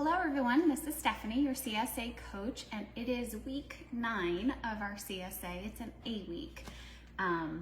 Hello everyone, this is Stephanie, your CSA coach, and it is week 9 of our CSA. It's an A week.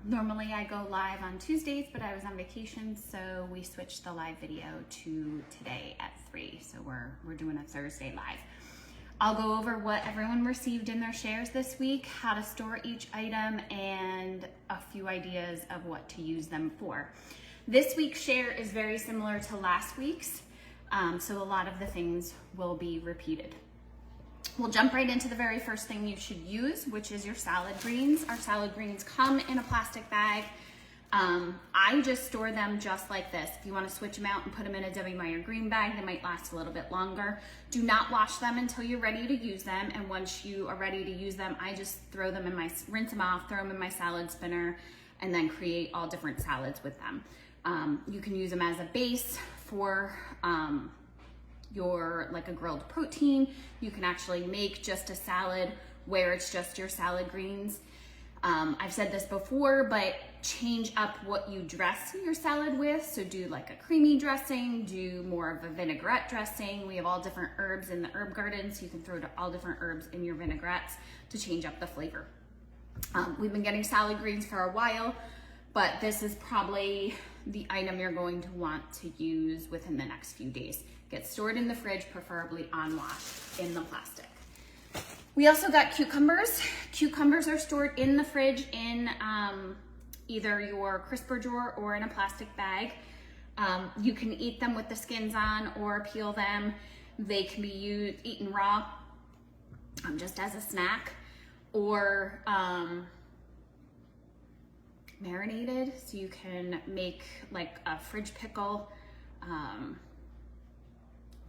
Normally I go live on Tuesdays, but I was on vacation, so we switched the live video to today at 3. So we're doing a Thursday live. I'll go over what everyone received in their shares this week, how to store each item, and a few ideas of what to use them for. This week's share is very similar to last week's. So a lot of the things will be repeated. We'll jump right into the very first thing you should use, which is your salad greens. Our salad greens come in a plastic bag. I just store them just like this. If you want to switch them out and put them in a Debbie Meyer green bag, they might last a little bit longer. Do not wash them until you're ready to use them. And once you are ready to use them, I just throw them in rinse them off, throw them in my salad spinner, and then create all different salads with them. You can use them as a base for like a grilled protein. You can actually make just a salad where it's just your salad greens. I've said this before, but change up what you dress your salad with. So do like a creamy dressing, do more of a vinaigrette dressing. We have all different herbs in the herb garden, so you can throw all different herbs in your vinaigrettes to change up the flavor. We've been getting salad greens for a while, but this is probably the item you're going to want to use within the next few days. Get stored in the fridge, preferably unwashed in the plastic. We also got cucumbers. Cucumbers are stored in the fridge in either your crisper drawer or in a plastic bag. You can eat them with the skins on or peel them. They can be eaten raw, just as a snack, or marinated, so you can make like a fridge pickle.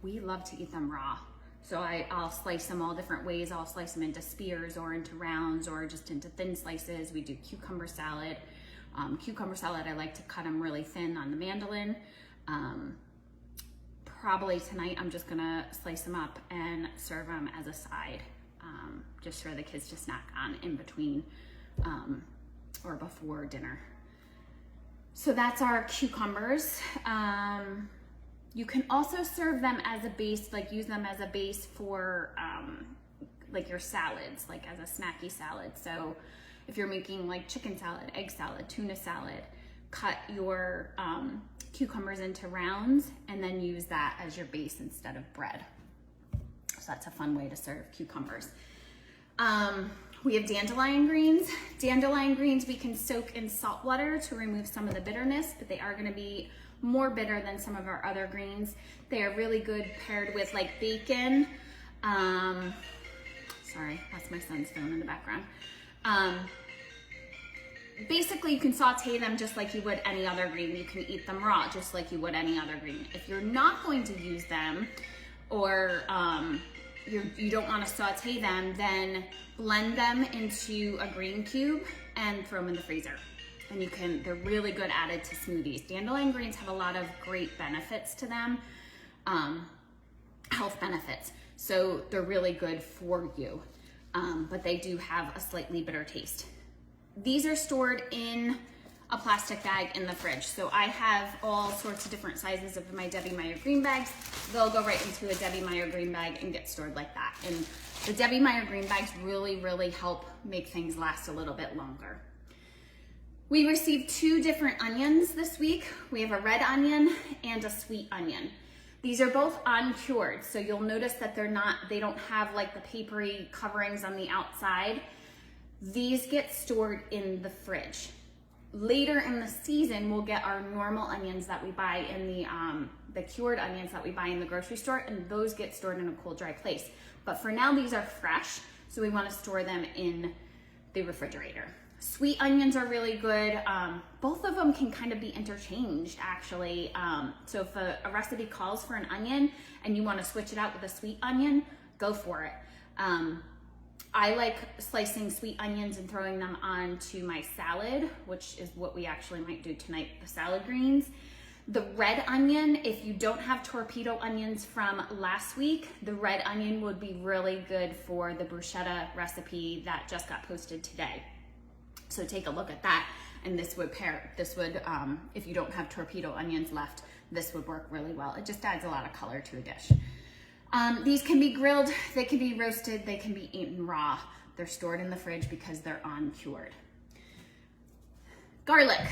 We love to eat them raw, so I'll slice them all different ways. I'll slice them into spears or into rounds or just into thin slices. We do cucumber salad. I like to cut them really thin on the mandolin. Probably tonight I'm just gonna slice them up and serve them as a side, just for the kids to snack on in between or before dinner. So that's our cucumbers. You can also serve them as a base, like use them as a base for like your salads, like as a snacky salad. So if you're making like chicken salad, egg salad, tuna salad, cut your cucumbers into rounds and then use that as your base instead of bread. So that's a fun way to serve cucumbers. We have dandelion greens. Dandelion greens we can soak in salt water to remove some of the bitterness, but they are going to be more bitter than some of our other greens. They are really good paired with like bacon. Sorry, that's my son's phone in the background. Basically, you can saute them just like you would any other green. You can eat them raw just like you would any other green. If you're not going to use them, or you don't want to saute them, then blend them into a green cube and throw them in the freezer. And they're really good added to smoothies. Dandelion greens have a lot of great benefits to them, health benefits. So they're really good for you, but they do have a slightly bitter taste. These are stored in a plastic bag in the fridge. So I have all sorts of different sizes of my Debbie Meyer green bags. They'll go right into a Debbie Meyer green bag and get stored like that. And the Debbie Meyer green bags really, really help make things last a little bit longer. We received 2 different onions this week. We have a red onion and a sweet onion. These are both uncured, so you'll notice that they don't have like the papery coverings on the outside. These get stored in the fridge. Later in the season, we'll get our normal onions that we buy in the cured onions that we buy in the grocery store, and those get stored in a cool, dry place. But for now, these are fresh, so we want to store them in the refrigerator. Sweet onions are really good. Both of them can kind of be interchanged, actually. So if a recipe calls for an onion and you want to switch it out with a sweet onion, go for it. I like slicing sweet onions and throwing them onto my salad, which is what we actually might do tonight, the salad greens. The red onion, if you don't have torpedo onions from last week, the red onion would be really good for the bruschetta recipe that just got posted today. So take a look at that, and this would if you don't have torpedo onions left, this would work really well. It just adds a lot of color to a dish. These can be grilled, they can be roasted, they can be eaten raw. They're stored in the fridge because they're uncured. Garlic,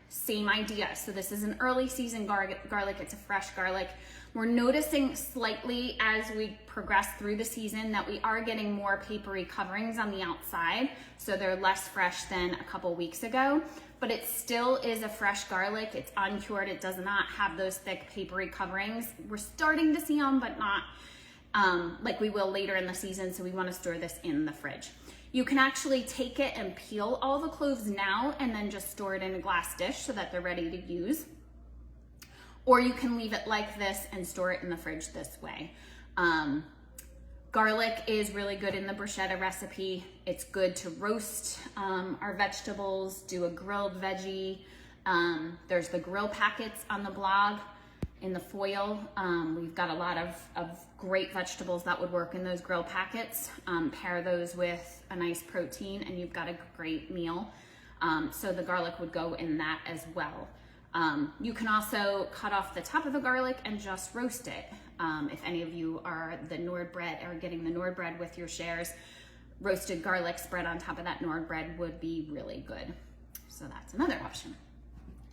same idea. So this is an early season garlic, it's a fresh garlic. We're noticing slightly as we progress through the season that we are getting more papery coverings on the outside. So they're less fresh than a couple weeks ago, but it still is a fresh garlic. It's uncured, it does not have those thick papery coverings. We're starting to see them, but not like we will later in the season, so we want to store this in the fridge. You can actually take it and peel all the cloves now and then just store it in a glass dish so that they're ready to use. Or you can leave it like this and store it in the fridge this way. Garlic is really good in the bruschetta recipe. It's good to roast our vegetables, do a grilled veggie. There's the grill packets on the blog in the foil. We've got a lot of great vegetables that would work in those grill packets. Pair those with a nice protein and you've got a great meal. So the garlic would go in that as well. You can also cut off the top of the garlic and just roast it. If any of you are the Nord bread or getting the Nord bread with your shares, roasted garlic spread on top of that Nord bread would be really good. So that's another option.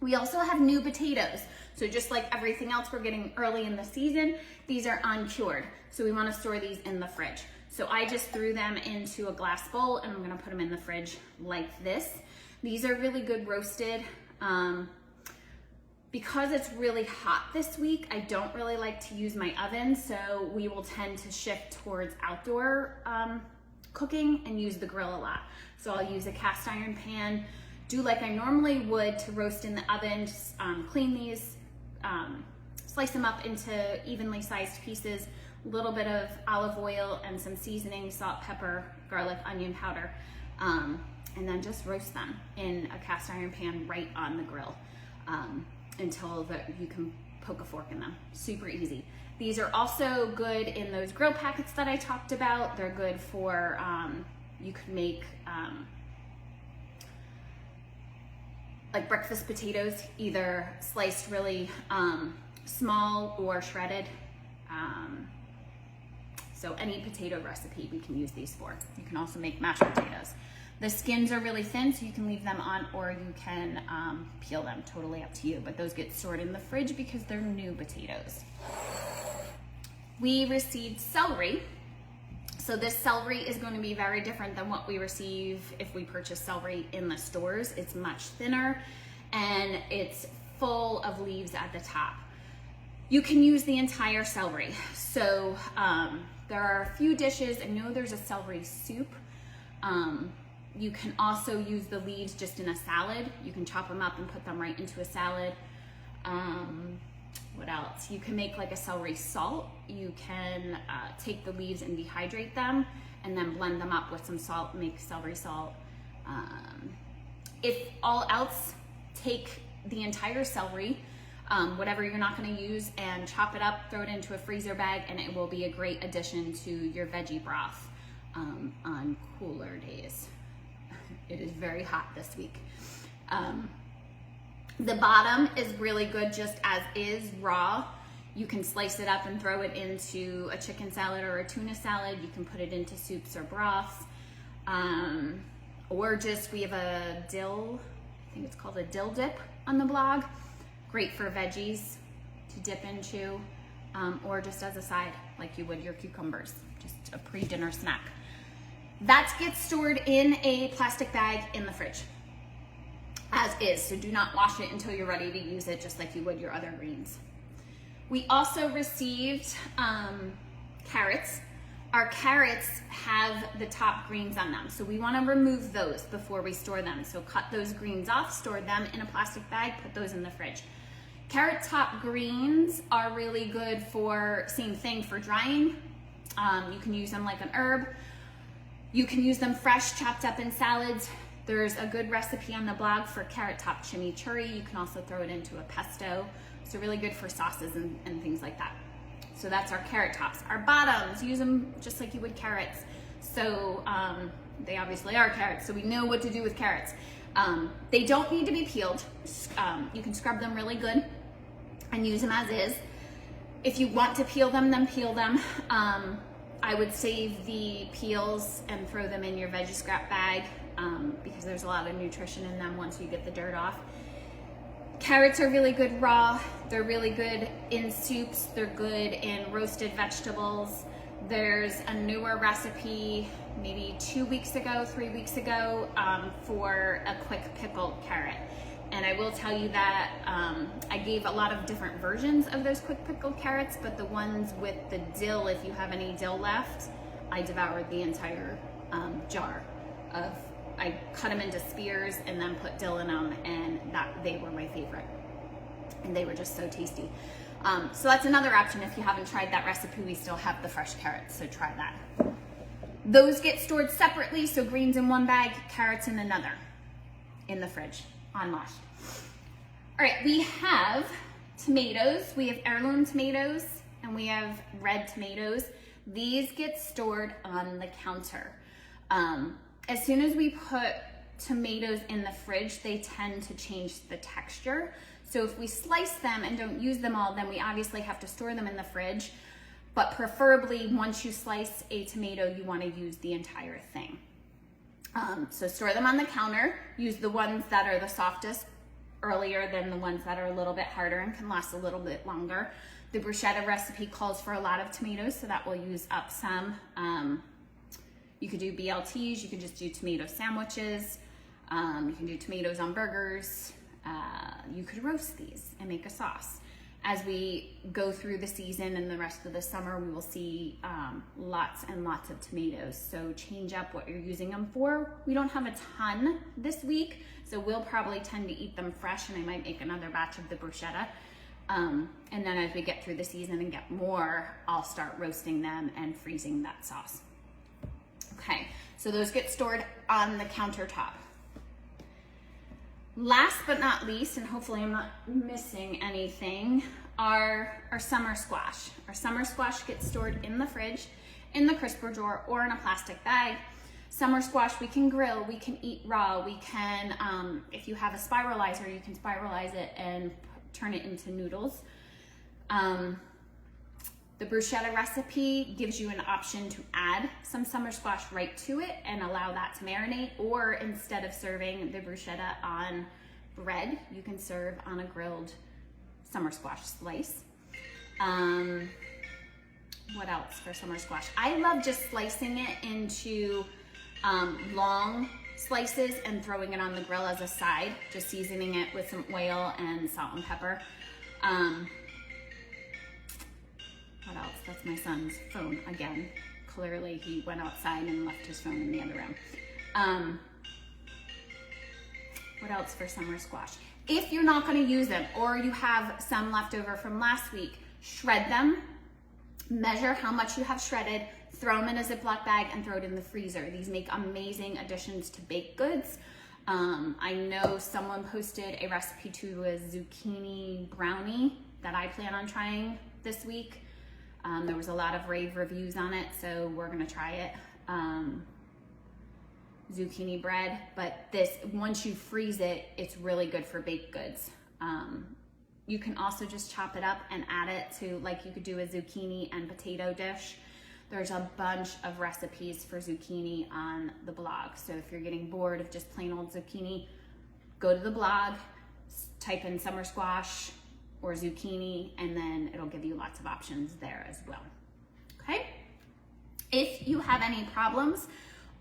We also have new potatoes. So just like everything else we're getting early in the season, these are uncured. So we want to store these in the fridge. So I just threw them into a glass bowl and I'm going to put them in the fridge like this. These are really good roasted. Because it's really hot this week, I don't really like to use my oven, so we will tend to shift towards outdoor cooking and use the grill a lot. So I'll use a cast iron pan, do like I normally would to roast in the oven, just, clean these, slice them up into evenly sized pieces, a little bit of olive oil and some seasoning, salt, pepper, garlic, onion powder, and then just roast them in a cast iron pan right on the grill. Until you can poke a fork in them. Super easy. These are also good in those grill packets that I talked about. They're good for, you could make like breakfast potatoes, either sliced really small or shredded. So any potato recipe we can use these for. You can also make mashed potatoes. The skins are really thin, so you can leave them on or you can peel them, totally up to you. But those get stored in the fridge because they're new potatoes. We received celery. So this celery is going to be very different than what we receive if we purchase celery in the stores. It's much thinner and it's full of leaves at the top. You can use the entire celery. So there are a few dishes. I know there's a celery soup. You can also use the leaves just in a salad. You can chop them up and put them right into a salad. What else? You can make like a celery salt. You can take the leaves and dehydrate them and then blend them up with some salt, make celery salt. If all else, take the entire celery, whatever you're not gonna use, and chop it up, throw it into a freezer bag, and it will be a great addition to your veggie broth on cooler days. It is very hot this week. The bottom is really good just as is, raw. You can slice it up and throw it into a chicken salad or a tuna salad. You can put it into soups or broths. Or just, we have a dill, I think it's called a dill dip on the blog. Great for veggies to dip into, or just as a side, like you would your cucumbers, just a pre-dinner snack. That gets stored in a plastic bag in the fridge, as is. So do not wash it until you're ready to use it, just like you would your other greens. We also received carrots. Our carrots have the top greens on them, so we want to remove those before we store them. So cut those greens off, store them in a plastic bag, put those in the fridge. Carrot top greens are really good for, same thing, for drying. You can use them like an herb. You can use them fresh, chopped up in salads. There's a good recipe on the blog for carrot top chimichurri. You can also throw it into a pesto. So really good for sauces and things like that. So that's our carrot tops. Our bottoms, use them just like you would carrots. So they obviously are carrots, so we know what to do with carrots. They don't need to be peeled. You can scrub them really good and use them as is. If you want to peel them, then peel them. I would save the peels and throw them in your veggie scrap bag because there's a lot of nutrition in them once you get the dirt off. Carrots are really good raw. They're really good in soups. They're good in roasted vegetables. There's a newer recipe, maybe 2 weeks ago, 3 weeks ago, for a quick pickled carrot. And I will tell you that I gave a lot of different versions of those quick pickled carrots, but the ones with the dill, if you have any dill left, I devoured the entire jar of, I cut them into spears and then put dill in them, and they were my favorite. And they were just so tasty. So that's another option. If you haven't tried that recipe, we still have the fresh carrots, so try that. Those get stored separately, so greens in one bag, carrots in another, in the fridge, unwashed. All right, we have tomatoes. We have heirloom tomatoes and we have red tomatoes. These get stored on the counter. As soon as we put tomatoes in the fridge, they tend to change the texture. So if we slice them and don't use them all, then we obviously have to store them in the fridge. But preferably, once you slice a tomato, you want to use the entire thing. So store them on the counter. Use the ones that are the softest earlier than the ones that are a little bit harder and can last a little bit longer. The bruschetta recipe calls for a lot of tomatoes, so that will use up some. You could do BLTs, you could just do tomato sandwiches, you can do tomatoes on burgers. You could roast these and make a sauce. As we go through the season and the rest of the summer, we will see lots and lots of tomatoes. So change up what you're using them for. We don't have a ton this week, so we'll probably tend to eat them fresh, and I might make another batch of the bruschetta. And then as we get through the season and get more, I'll start roasting them and freezing that sauce. Okay, so those get stored on the countertop. Last but not least, and hopefully I'm not missing anything, are our summer squash. Our summer squash gets stored in the fridge, in the crisper drawer, or in a plastic bag. Summer squash we can grill, we can eat raw, we can, if you have a spiralizer, you can spiralize it and turn it into noodles. The bruschetta recipe gives you an option to add some summer squash right to it and allow that to marinate, or instead of serving the bruschetta on bread, you can serve on a grilled summer squash slice. What else for summer squash? I love just slicing it into long slices and throwing it on the grill as a side, just seasoning it with some oil and salt and pepper. What else? That's my son's phone again. Clearly he went outside and left his phone in the other room. What else for summer squash? If you're not going to use them, or you have some left over from last week, shred them, measure how much you have shredded, throw them in a Ziploc bag and throw it in the freezer. These make amazing additions to baked goods. I know someone posted a recipe to a zucchini brownie that I plan on trying this week. There was a lot of rave reviews on it, so we're gonna try it. Zucchini bread, but this, once you freeze it, it's really good for baked goods. You can also just chop it up and add it to, like you could do a zucchini and potato dish. There's a bunch of recipes for zucchini on the blog. So if you're getting bored of just plain old zucchini, go to the blog, type in summer squash or zucchini, and then it'll give you lots of options there as well. Okay? If you have any problems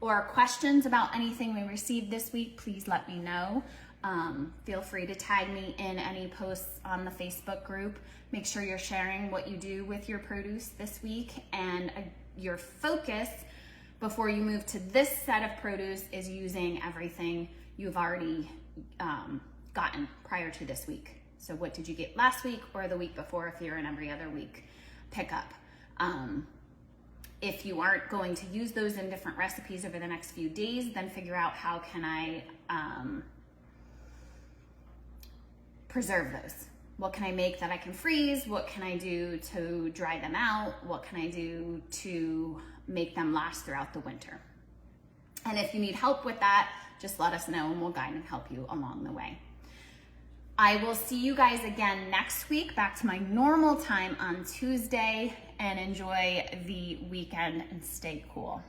or questions about anything we received this week, please let me know. Feel free to tag me in any posts on the Facebook group. Make sure you're sharing what you do with your produce this week, and your focus before you move to this set of produce is using everything you've already gotten prior to this week. So what did you get last week or the week before if you're an every other week pickup? If you aren't going to use those in different recipes over the next few days, then figure out how can I preserve those. What can I make that I can freeze? What can I do to dry them out? What can I do to make them last throughout the winter? And if you need help with that, just let us know and we'll guide and help you along the way. I will see you guys again next week, back to my normal time on Tuesday, and enjoy the weekend and stay cool.